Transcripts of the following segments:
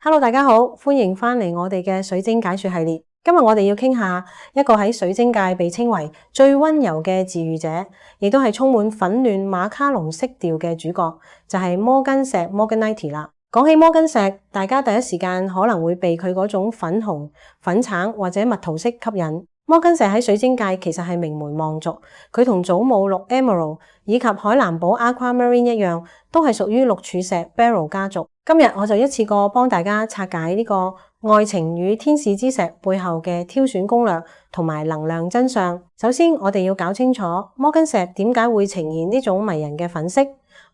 Hello， 大家好，歡迎返嚟我哋嘅水晶解說系列。今日我哋要傾下一個喺水晶界被稱為最溫柔嘅治癒者，亦都係充滿粉嫩馬卡龍色調嘅主角，就係摩根石 Morganite 啦。講起摩根石，大家第一時間可能會被佢嗰種粉紅、粉橙或者蜜桃色吸引。摩根石喺水晶界其實係名門望族，佢同祖母綠 Emerald 以及海藍寶 Aquamarine 一樣，都係屬於綠柱石 Beryl 家族。今日我就一次過幫大家拆解呢個愛情與天使之石背後嘅挑選攻略同埋能量真相。首先，我哋要搞清楚摩根石點解會呈現呢種迷人嘅粉色。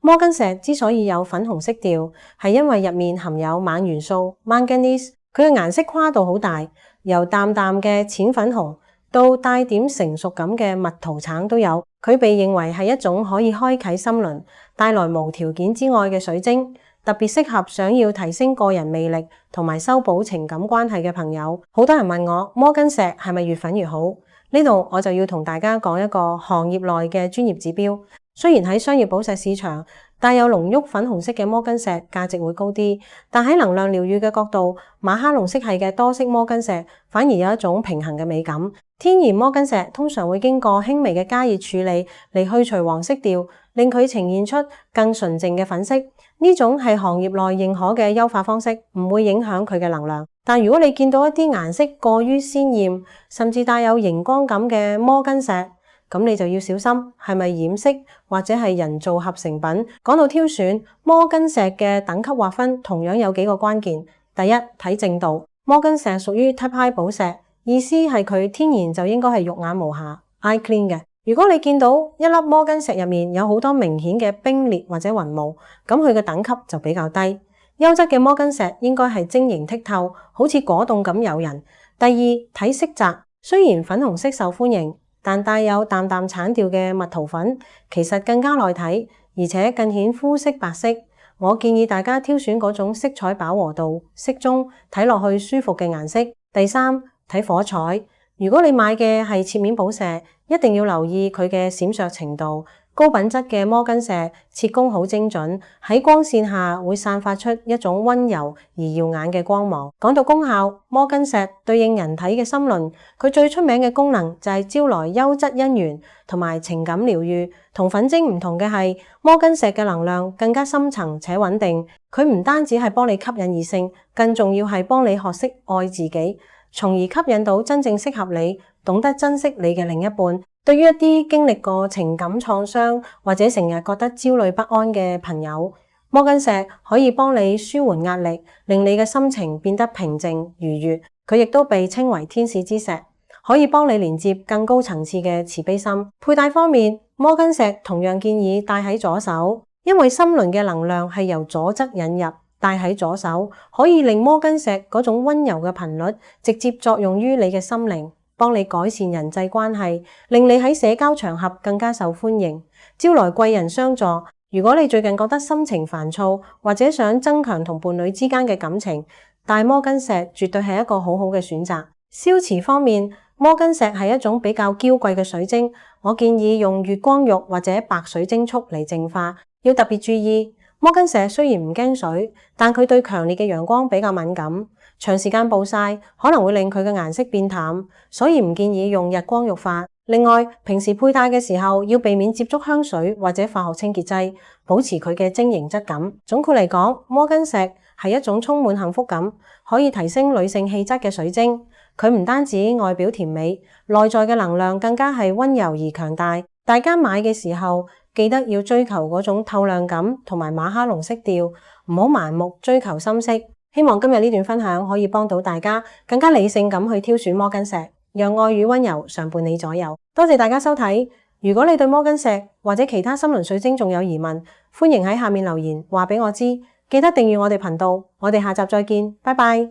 摩根石之所以有粉紅色調，係因為入面含有錳元素 Manganese， 佢嘅顏色跨度好大，由淡淡嘅淺粉紅到帶點成熟感嘅蜜桃橙都有。佢被認為係一種可以開啟心輪、帶來無條件之愛嘅水晶，特別適合想要提升個人魅力同埋修補情感關係嘅朋友。好多人問我摩根石係咪越粉越好？呢度我就要同大家講一個行業內嘅專業指標。雖然喺商業寶石市場，帶有濃郁粉紅色嘅摩根石價值會高啲，但喺能量療癒嘅角度，馬卡龍色系嘅多色摩根石反而有一種平衡嘅美感。天然摩根石通常會經過輕微嘅加熱處理嚟去除黃色調，令佢呈現出更純淨嘅粉色。呢種係行業內認可嘅優化方式，唔會影響佢嘅能量。但如果你見到一啲顏色過於鮮豔，甚至帶有熒光感嘅摩根石，咁你就要小心係咪染色或者係人造合成品。講到挑選摩根石嘅等級劃分，同樣有幾個關鍵。第一，睇淨度。摩根石屬於 Type High 寶石，意思係佢天然就應該係肉眼無瑕 eye clean 嘅。如果你見到一粒摩根石入面有好多明顯嘅冰裂或者雲霧，咁佢嘅等級就比較低。優質嘅摩根石應該係晶瑩剔透，好似果凍咁誘人。第二，睇色澤。雖然粉紅色受歡迎，但帶有淡淡橙調嘅蜜桃粉其實更加耐睇，而且更顯膚色白色。我建議大家挑選嗰種色彩飽和度適中、睇落去舒服嘅顏色。第三，睇火彩。如果你買嘅係切面寶石，一定要留意佢嘅閃爍程度。高品質嘅摩根石切工好精準，喺光線下會散發出一種溫柔而耀眼嘅光芒。講到功效，摩根石對應人體嘅心輪，佢最出名嘅功能就係招來優質姻緣同埋情感療癒。同粉晶唔同嘅係，摩根石嘅能量更加深層且穩定。佢唔單止係幫你吸引異性，更重要係幫你學識愛自己，從而吸引到真正適合你、懂得珍惜你嘅另一半。對於一啲經歷過情感創傷或者成日覺得焦慮不安嘅朋友，摩根石可以幫你舒緩壓力，令你嘅心情變得平靜愉悅。佢亦都被稱為天使之石，可以幫你連接更高層次嘅慈悲心。佩戴方面，摩根石同樣建議戴喺左手，因為心輪嘅能量係由左側引入，戴喺左手可以令摩根石嗰種溫柔嘅頻率直接作用於你嘅心靈，幫你改善人際關係，令你喺社交場合更加受歡迎，招來貴人相助。如果你最近覺得心情煩躁，或者想增強同伴侶之間嘅感情，戴摩根石絕對係一個好好嘅選擇。消磁方面，摩根石係一種比較嬌貴嘅水晶，我建議用月光玉或者白水晶簇嚟淨化。要特別注意，摩根石雖然唔驚水，但佢對強烈嘅陽光比較敏感。長時間暴曬可能會令佢嘅顏色變淡，所以唔建議用日光浴法。另外，平時佩戴嘅時候要避免接觸香水或者化學清潔劑，保持佢嘅晶瑩質感。總括嚟講，摩根石係一種充滿幸福感、可以提升女性氣質嘅水晶。佢唔單止外表甜美，內在嘅能量更加係溫柔而強大。大家買嘅時候記得要追求嗰種透亮感同埋馬卡龍色調，唔好盲目追求深色。希望今日呢段分享可以幫到大家更加理性咁去挑選摩根石，讓愛與溫柔常伴你左右。多謝大家收睇。如果你對摩根石或者其他心輪水晶仲有疑問，歡迎喺下面留言話俾我知。記得訂閱我哋頻道，我哋下集再見，拜拜。